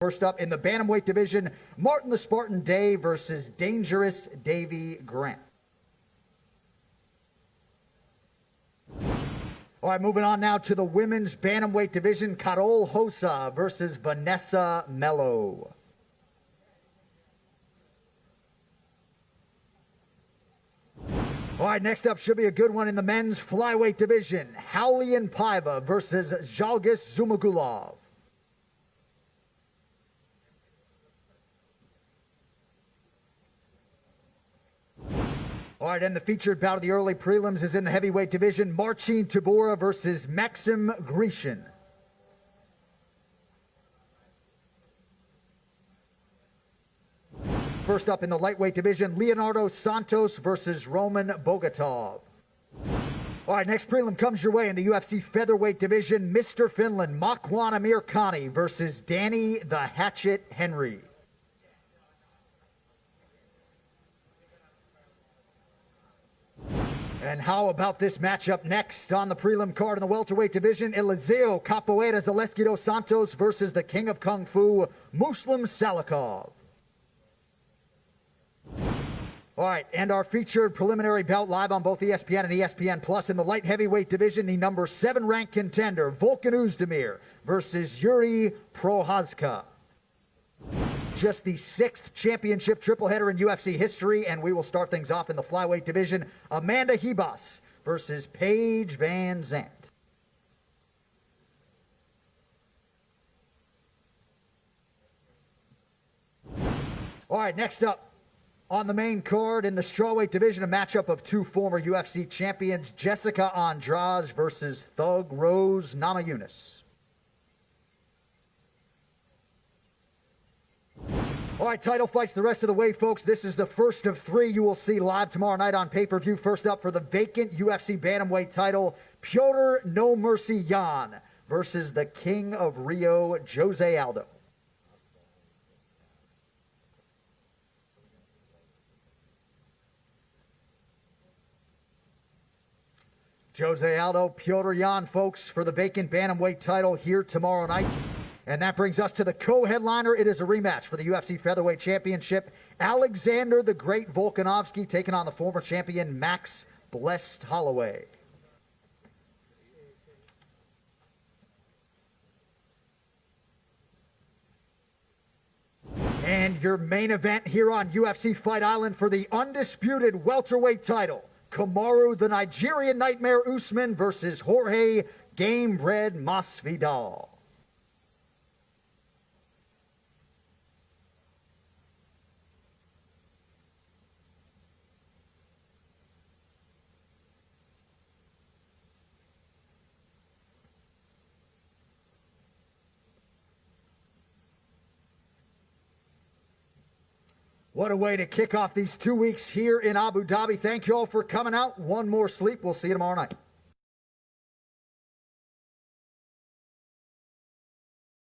First up in the bantamweight division, Martin the Spartan Day versus Dangerous Davy Grant. All right, moving on now to the women's bantamweight division, Carol Hosa versus Vanessa Mello. All right, next up should be a good one in the men's flyweight division, Haulian Paiva versus Zhalgis Zumagulov. All right, and the featured bout of the early prelims is in the heavyweight division, Marcin Tybura versus Maxim Grishin. First up in the lightweight division, Leonardo Santos versus Roman Bogatov. All right, next prelim comes your way in the UFC featherweight division, Mr. Finland, Makwan Amirkhani versus Danny the Hatchet Henry. And how about this matchup next on the prelim card in the welterweight division, Eliseo Capoeira Zaleski dos Santos versus the King of Kung Fu, Muslim Salikov. All right, and our featured preliminary bout live on both ESPN and ESPN Plus in the light heavyweight division, the number 7 ranked contender, Volkan Oezdemir versus Yuri Prochazka. Just the 6th championship tripleheader in UFC history, and we will start things off in the flyweight division, Amanda Ribas versus Paige Van Zandt. All right, next up on the main card in the strawweight division, a matchup of 2 former UFC champions, Jessica Andrade versus Thug Rose Namajunas. All right, title fights the rest of the way, folks. This is the first of 3 you will see live tomorrow night on pay-per-view. First up for the vacant UFC bantamweight title, Piotr No Mercy Jan versus the King of Rio, Jose Aldo. Jose Aldo, Piotr Jan, folks, for the vacant bantamweight title here tomorrow night. And that brings us to the co-headliner. It is a rematch for the UFC Featherweight Championship. Alexander the Great Volkanovski taking on the former champion Max Blessed Holloway. And your main event here on UFC Fight Island for the undisputed welterweight title, Kamru the Nigerian Nightmare Usman versus Jorge Gamebred Masvidal. What a way to kick off these 2 weeks here in Abu Dhabi. Thank you all for coming out. One more sleep. We'll see you tomorrow night.